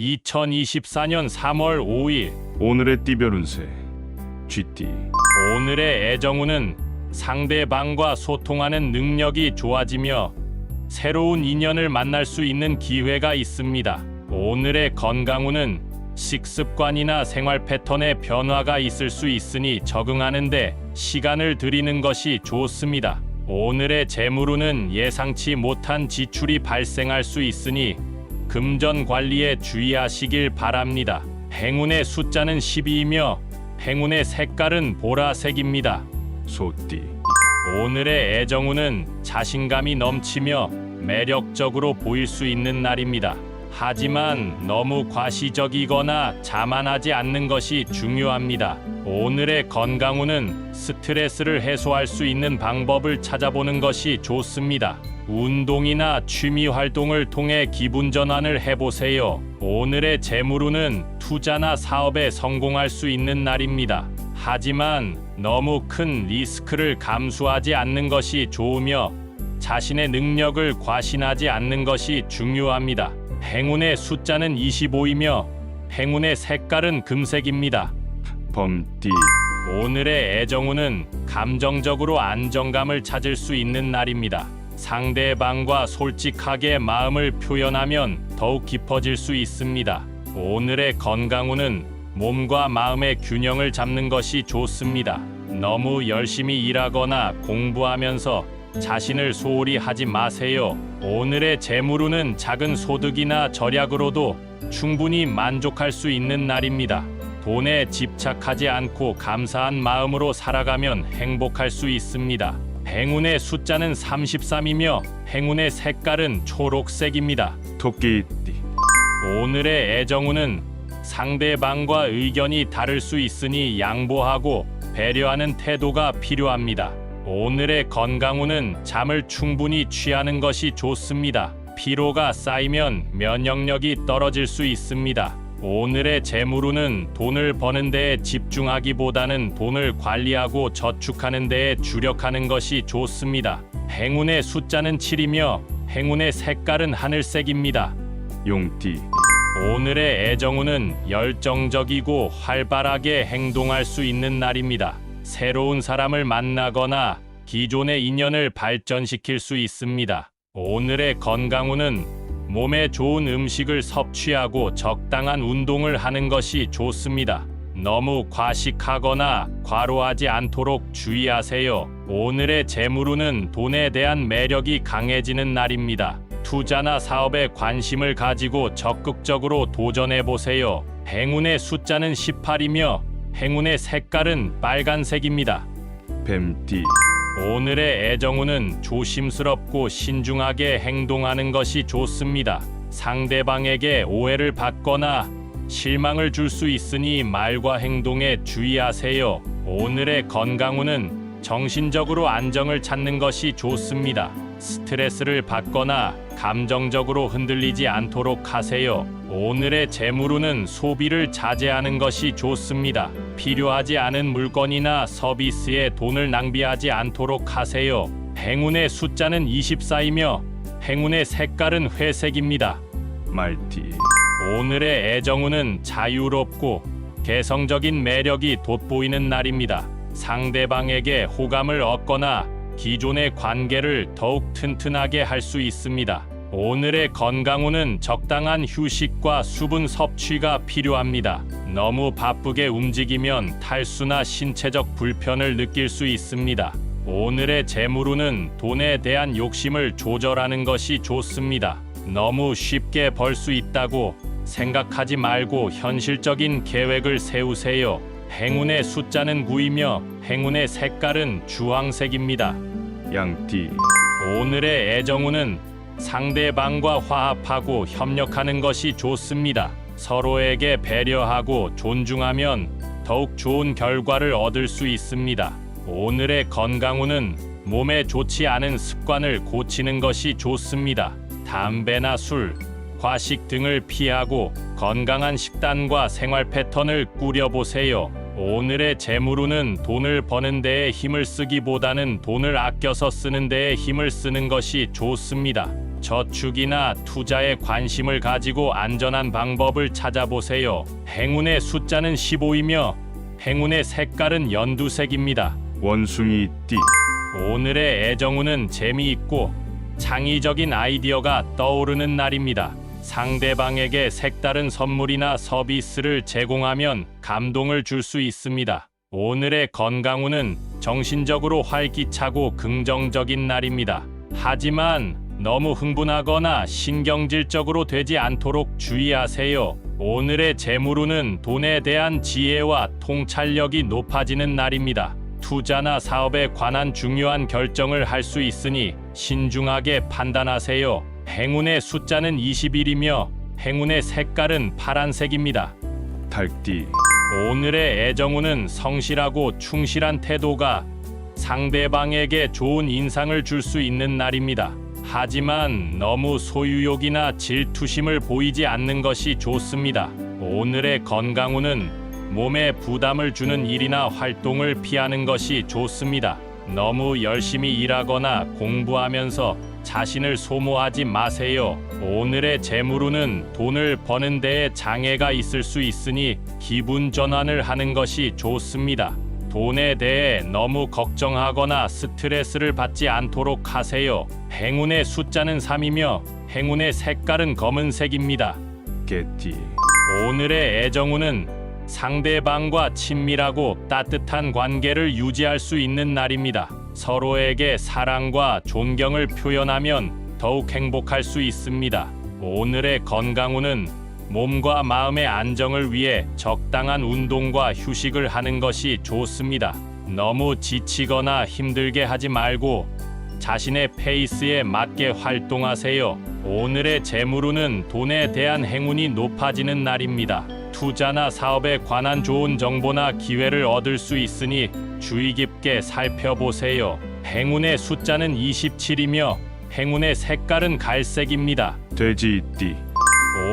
2024년 3월 5일 오늘의 띠별 운세 쥐띠. 오늘의 애정운은 상대방과 소통하는 능력이 좋아지며 새로운 인연을 만날 수 있는 기회가 있습니다. 오늘의 건강운은 식습관이나 생활 패턴에 변화가 있을 수 있으니 적응하는데 시간을 들이는 것이 좋습니다. 오늘의 재물운은 예상치 못한 지출이 발생할 수 있으니 금전 관리에 주의하시길 바랍니다. 행운의 숫자는 12이며 행운의 색깔은 보라색입니다. 소띠. 오늘의 애정운은 자신감이 넘치며 매력적으로 보일 수 있는 날입니다. 하지만 너무 과시적이거나 자만하지 않는 것이 중요합니다. 오늘의 건강운은 스트레스를 해소할 수 있는 방법을 찾아보는 것이 좋습니다. 운동이나 취미 활동을 통해 기분 전환을 해보세요. 오늘의 재물운은 투자나 사업에 성공할 수 있는 날입니다. 하지만 너무 큰 리스크를 감수하지 않는 것이 좋으며 자신의 능력을 과신하지 않는 것이 중요합니다. 행운의 숫자는 25이며 행운의 색깔은 금색입니다. 범띠. 오늘의 애정운은 감정적으로 안정감을 찾을 수 있는 날입니다. 상대방과 솔직하게 마음을 표현하면 더욱 깊어질 수 있습니다. 오늘의 건강운은 몸과 마음의 균형을 잡는 것이 좋습니다. 너무 열심히 일하거나 공부하면서 자신을 소홀히 하지 마세요. 오늘의 재물운은 작은 소득이나 절약으로도 충분히 만족할 수 있는 날입니다. 돈에 집착하지 않고 감사한 마음으로 살아가면 행복할 수 있습니다. 행운의 숫자는 33이며 행운의 색깔은 초록색입니다. 토끼띠. 오늘의 애정운은 상대방과 의견이 다를 수 있으니 양보하고 배려하는 태도가 필요합니다. 오늘의 건강운은 잠을 충분히 취하는 것이 좋습니다. 피로가 쌓이면 면역력이 떨어질 수 있습니다. 오늘의 재물운은 돈을 버는 데에 집중하기보다는 돈을 관리하고 저축하는 데에 주력하는 것이 좋습니다. 행운의 숫자는 7이며 행운의 색깔은 하늘색입니다. 용띠. 오늘의 애정운은 열정적이고 활발하게 행동할 수 있는 날입니다. 새로운 사람을 만나거나 기존의 인연을 발전시킬 수 있습니다. 오늘의 건강운은 몸에 좋은 음식을 섭취하고 적당한 운동을 하는 것이 좋습니다. 너무 과식하거나 과로하지 않도록 주의하세요. 오늘의 재물운은 돈에 대한 매력이 강해지는 날입니다. 투자나 사업에 관심을 가지고 적극적으로 도전해보세요. 행운의 숫자는 18이며 행운의 색깔은 빨간색입니다. 뱀띠. 오늘의 애정운은 조심스럽고 신중하게 행동하는 것이 좋습니다. 상대방에게 오해를 받거나 실망을 줄 수 있으니 말과 행동에 주의하세요. 오늘의 건강운은 정신적으로 안정을 찾는 것이 좋습니다. 스트레스를 받거나 감정적으로 흔들리지 않도록 하세요. 오늘의 재물운은 소비를 자제하는 것이 좋습니다. 필요하지 않은 물건이나 서비스에 돈을 낭비하지 않도록 하세요. 행운의 숫자는 24이며 행운의 색깔은 회색입니다. 말띠. 오늘의 애정운은 자유롭고 개성적인 매력이 돋보이는 날입니다. 상대방에게 호감을 얻거나 기존의 관계를 더욱 튼튼하게 할 수 있습니다. 오늘의 건강운은 적당한 휴식과 수분 섭취가 필요합니다. 너무 바쁘게 움직이면 탈수나 신체적 불편을 느낄 수 있습니다. 오늘의 재물운은 돈에 대한 욕심을 조절하는 것이 좋습니다. 너무 쉽게 벌 수 있다고 생각하지 말고 현실적인 계획을 세우세요. 행운의 숫자는 9이며 행운의 색깔은 주황색입니다. 양띠. 오늘의 애정운은 상대방과 화합하고 협력하는 것이 좋습니다. 서로에게 배려하고 존중하면 더욱 좋은 결과를 얻을 수 있습니다. 오늘의 건강운은 몸에 좋지 않은 습관을 고치는 것이 좋습니다. 담배나 술, 과식 등을 피하고 건강한 식단과 생활 패턴을 꾸려보세요. 오늘의 재물운은 돈을 버는 데에 힘을 쓰기보다는 돈을 아껴서 쓰는 데에 힘을 쓰는 것이 좋습니다. 저축이나 투자에 관심을 가지고 안전한 방법을 찾아보세요. 행운의 숫자는 15이며 행운의 색깔은 연두색입니다. 원숭이 띠 오늘의 애정운은 재미있고 창의적인 아이디어가 떠오르는 날입니다. 상대방에게 색다른 선물이나 서비스를 제공하면 감동을 줄 수 있습니다. 오늘의 건강운은 정신적으로 활기차고 긍정적인 날입니다. 하지만 너무 흥분하거나 신경질적으로 되지 않도록 주의하세요. 오늘의 재물운은 돈에 대한 지혜와 통찰력이 높아지는 날입니다. 투자나 사업에 관한 중요한 결정을 할 수 있으니 신중하게 판단하세요. 행운의 숫자는 21이며 행운의 색깔은 파란색입니다. 달띠 오늘의 애정운은 성실하고 충실한 태도가 상대방에게 좋은 인상을 줄 수 있는 날입니다. 하지만 너무 소유욕이나 질투심을 보이지 않는 것이 좋습니다. 오늘의 건강운은 몸에 부담을 주는 일이나 활동을 피하는 것이 좋습니다. 너무 열심히 일하거나 공부하면서 자신을 소모하지 마세요. 오늘의 재물운은 돈을 버는 데에 장애가 있을 수 있으니 기분 전환을 하는 것이 좋습니다. 돈에 대해 너무 걱정하거나 스트레스를 받지 않도록 하세요. 행운의 숫자는 3이며 행운의 색깔은 검은색입니다. 개띠 오늘의 애정운은 상대방과 친밀하고 따뜻한 관계를 유지할 수 있는 날입니다. 서로에게 사랑과 존경을 표현하면 더욱 행복할 수 있습니다. 오늘의 건강운은 몸과 마음의 안정을 위해 적당한 운동과 휴식을 하는 것이 좋습니다. 너무 지치거나 힘들게 하지 말고 자신의 페이스에 맞게 활동하세요. 오늘의 재물운은 돈에 대한 행운이 높아지는 날입니다. 투자나 사업에 관한 좋은 정보나 기회를 얻을 수 있으니 주의 깊게 살펴보세요. 행운의 숫자는 27이며 행운의 색깔은 갈색입니다. 돼지띠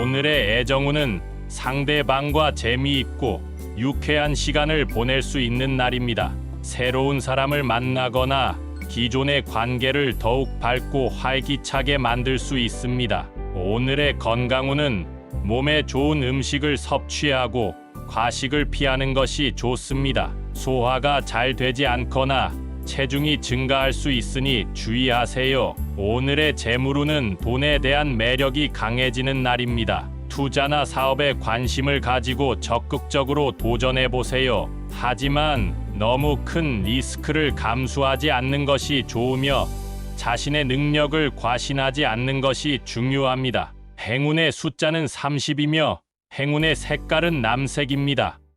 오늘의 애정운은 상대방과 재미있고 유쾌한 시간을 보낼 수 있는 날입니다. 새로운 사람을 만나거나 기존의 관계를 더욱 밝고 활기차게 만들 수 있습니다. 오늘의 건강운은 몸에 좋은 음식을 섭취하고 과식을 피하는 것이 좋습니다. 소화가 잘 되지 않거나 체중이 증가할 수 있으니 주의하세요. 오늘의 재물운은 돈에 대한 매력이 강해지는 날입니다. 투자나 사업에 관심을 가지고 적극적으로 도전해 보세요. 하지만 너무 큰 리스크를 감수하지 않는 것이 좋으며 자신의 능력을 과신하지 않는 것이 중요합니다. 행운의 숫자는 30이며 행운의 색깔은 남색입니다.